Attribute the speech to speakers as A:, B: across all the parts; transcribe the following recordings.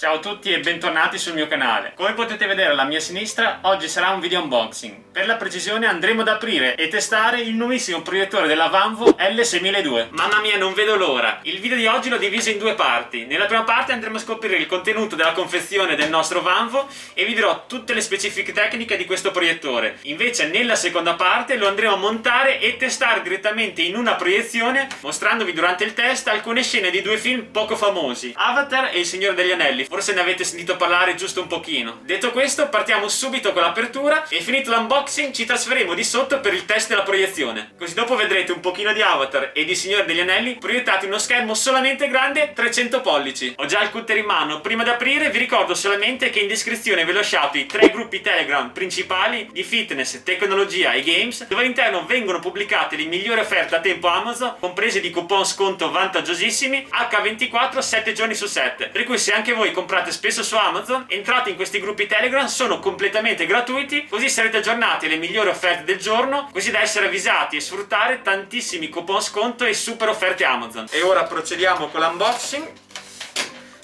A: Ciao a tutti e bentornati sul mio canale. Come potete vedere alla mia sinistra, oggi sarà un video unboxing. Per la precisione andremo ad aprire e testare il nuovissimo proiettore della Vanvo L6002. Mamma mia, non vedo l'ora! Il video di oggi l'ho diviso in due parti. Nella prima parte andremo a scoprire il contenuto della confezione del nostro Vanvo e vi dirò tutte le specifiche tecniche di questo proiettore. Invece nella seconda parte lo andremo a montare e testare direttamente in una proiezione, mostrandovi durante il test alcune scene di due film poco famosi, Avatar e Il Signore degli Anelli. Forse ne avete sentito parlare giusto un pochino. Detto questo, partiamo subito con l'apertura e finito l'unboxing ci trasferiremo di sotto per il test della proiezione. Così dopo vedrete un pochino di Avatar e di Signore degli Anelli proiettati in uno schermo solamente grande 300 pollici. Ho già il cutter in mano. Prima di aprire vi ricordo solamente che in descrizione vi ho lasciato i 3 gruppi Telegram principali di fitness, tecnologia e games, dove all'interno vengono pubblicate le migliori offerte a tempo Amazon, comprese di coupon sconto vantaggiosissimi H24 7 giorni su 7. Per cui se anche voi comprate spesso su Amazon, entrate in questi gruppi Telegram, sono completamente gratuiti, così sarete aggiornati alle migliori offerte del giorno, così da essere avvisati e sfruttare tantissimi coupon sconto e super offerte Amazon. E ora procediamo con l'unboxing.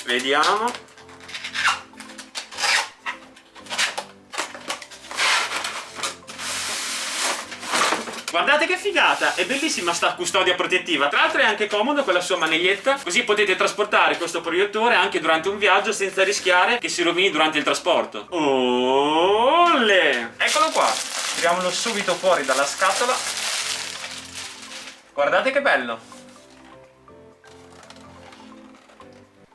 A: Vediamo. Guardate che figata, è bellissima sta custodia protettiva, tra l'altro è anche comodo con la sua maneglietta, così potete trasportare questo proiettore anche durante un viaggio senza rischiare che si rovini durante il trasporto. Olle! Eccolo qua, tiriamolo subito fuori dalla scatola. Guardate che bello!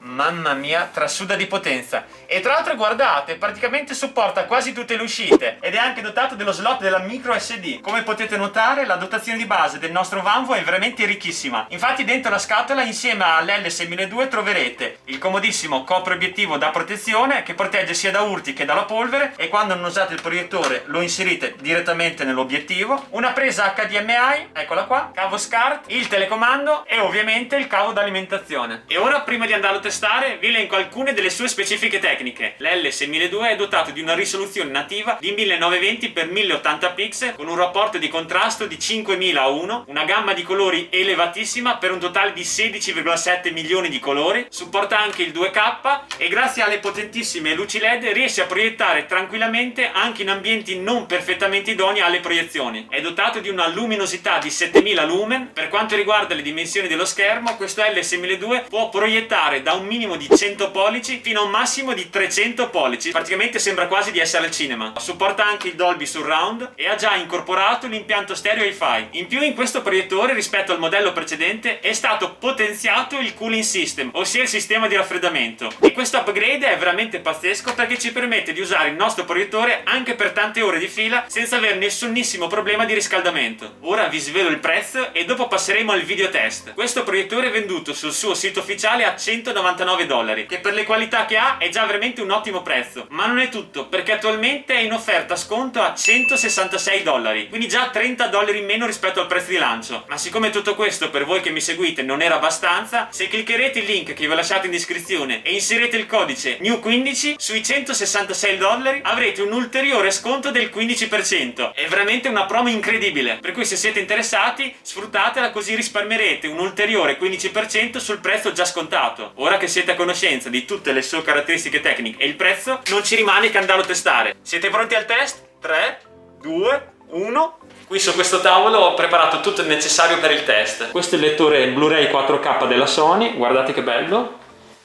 A: Mamma mia, trasuda di potenza. E tra l'altro guardate, praticamente supporta quasi tutte le uscite ed è anche dotato dello slot della micro SD. Come potete notare, la dotazione di base del nostro Vanvo è veramente ricchissima. Infatti dentro la scatola insieme all'L6002 troverete il comodissimo copre obiettivo da protezione che protegge sia da urti che dalla polvere, e quando non usate il proiettore lo inserite direttamente nell'obiettivo, una presa HDMI, eccola qua, cavo SCART, il telecomando e ovviamente il cavo d'alimentazione. E ora, prima di andarlo a testare, vi elenco alcune delle sue specifiche tecniche. L'L6002 è dotato di una risoluzione nativa di 1920x1080 pixel con un rapporto di contrasto di 5000 a 1, una gamma di colori elevatissima per un totale di 16,7 milioni di colori, supporta anche il 2K e grazie alle potentissime luci LED riesce a proiettare tranquillamente anche in ambienti non perfettamente idonei alle proiezioni. È dotato di una luminosità di 7000 lumen. Per quanto riguarda le dimensioni dello schermo, questo L6002 può proiettare da un minimo di 100 pollici fino a un massimo di 300 pollici, praticamente sembra quasi di essere al cinema. Supporta anche il Dolby Surround e ha già incorporato l'impianto stereo Hi-Fi. In più, in questo proiettore rispetto al modello precedente è stato potenziato il cooling system, ossia il sistema di raffreddamento, e questo upgrade è veramente pazzesco perché ci permette di usare il nostro proiettore anche per tante ore di fila senza avere nessunissimo problema di riscaldamento. Ora vi svelo il prezzo e dopo passeremo al video test. Questo proiettore è venduto sul suo sito ufficiale a $199, che per le qualità che ha è già veramente un ottimo prezzo. Ma non è tutto, perché attualmente è in offerta sconto a $166, quindi già $30 in meno rispetto al prezzo di lancio. Ma siccome tutto questo per voi che mi seguite non era abbastanza, se cliccherete il link che vi ho lasciato in descrizione e inserite il codice NEW15 sui $166 avrete un ulteriore sconto del 15%. È veramente una promo incredibile, per cui se siete interessati sfruttatela, così risparmierete un ulteriore 15% sul prezzo già scontato. Ora che siete a conoscenza di tutte le sue caratteristiche tecniche e il prezzo, non ci rimane che andarlo a testare. Siete pronti al test? 3, 2, 1... Qui su questo tavolo ho preparato tutto il necessario per il test. Questo è il lettore Blu-ray 4K della Sony, guardate che bello.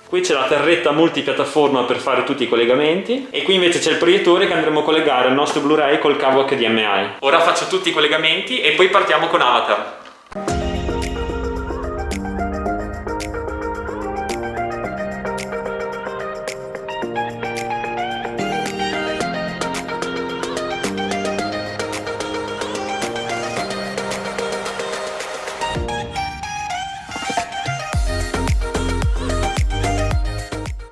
A: Qui c'è la terretta multipiattaforma per fare tutti i collegamenti e qui invece c'è il proiettore che andremo a collegare al nostro Blu-ray col cavo HDMI. Ora faccio tutti i collegamenti e poi partiamo con Avatar.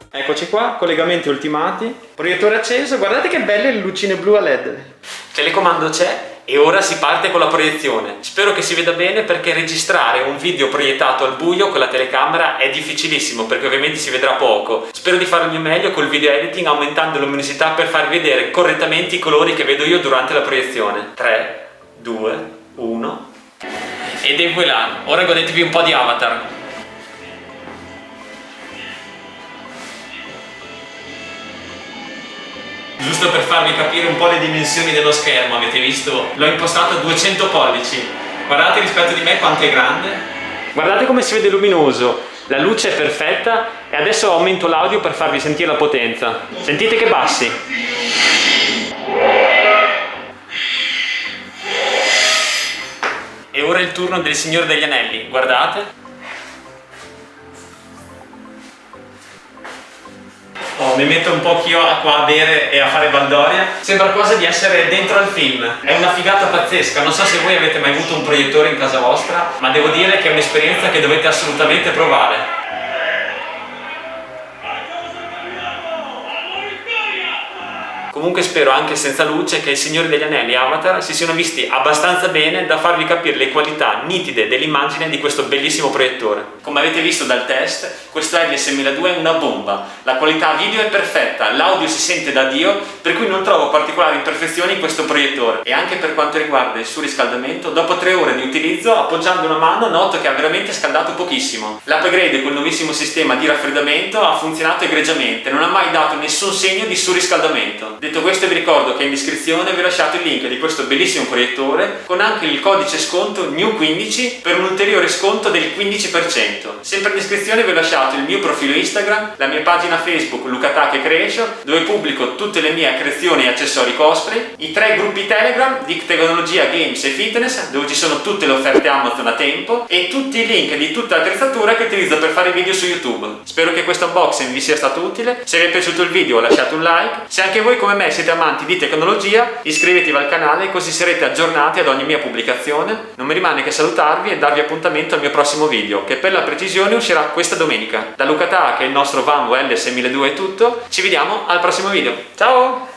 A: Eccoci qua, collegamenti ultimati, proiettore acceso, guardate che belle le lucine blu a LED. Telecomando c'è e ora si parte con la proiezione. Spero che si veda bene perché registrare un video proiettato al buio con la telecamera è difficilissimo perché ovviamente si vedrà poco. Spero di fare il mio meglio col video editing aumentando la luminosità per farvi vedere correttamente i colori che vedo io durante la proiezione. 3, 2, 1... Ed è voilà, ora godetevi un po' di Avatar. Giusto per farvi capire un po' le dimensioni dello schermo, avete visto? L'ho impostato a 200 pollici. Guardate rispetto di me quanto è grande. Guardate come si vede luminoso, la luce è perfetta e adesso aumento l'audio per farvi sentire la potenza. Sentite che bassi. E ora è il turno del Signore degli Anelli, guardate. Oh, mi metto un po' anch'io qua a bere e a fare baldoria. Sembra quasi di essere dentro al film. È una figata pazzesca. Non so se voi avete mai avuto un proiettore in casa vostra, ma devo dire che è un'esperienza che dovete assolutamente provare. Comunque spero anche senza luce che il Signore degli Anelli Avatar si siano visti abbastanza bene da farvi capire le qualità nitide dell'immagine di questo bellissimo proiettore. Come avete visto dal test, questo LS1002 è una bomba. La qualità video è perfetta, l'audio si sente da Dio, per cui non trovo particolari imperfezioni in questo proiettore. E anche per quanto riguarda il surriscaldamento, dopo 3 ore di utilizzo, appoggiando una mano, noto che ha veramente scaldato pochissimo. L'upgrade col nuovissimo sistema di raffreddamento ha funzionato egregiamente, non ha mai dato nessun segno di surriscaldamento. Detto questo, vi ricordo che in descrizione vi ho lasciato il link di questo bellissimo proiettore con anche il codice sconto NEW15 per un ulteriore sconto del 15%. Sempre in descrizione vi ho lasciato il mio profilo Instagram, la mia pagina Facebook Lucatache Creation, dove pubblico tutte le mie creazioni e accessori cosplay, i 3 gruppi Telegram di tecnologia, games e fitness, dove ci sono tutte le offerte Amazon a tempo, e tutti i link di tutta l'attrezzatura che utilizzo per fare video su YouTube. Spero che questo unboxing vi sia stato utile. Se vi è piaciuto il video lasciate un like. Se anche voi come me siete amanti di tecnologia, iscrivetevi al canale così sarete aggiornati ad ogni mia pubblicazione. Non mi rimane che salutarvi e darvi appuntamento al mio prossimo video, che per la precisione uscirà questa domenica. Da Lucata, che è il nostro Vanvo LS1002 è tutto, ci vediamo al prossimo video. Ciao!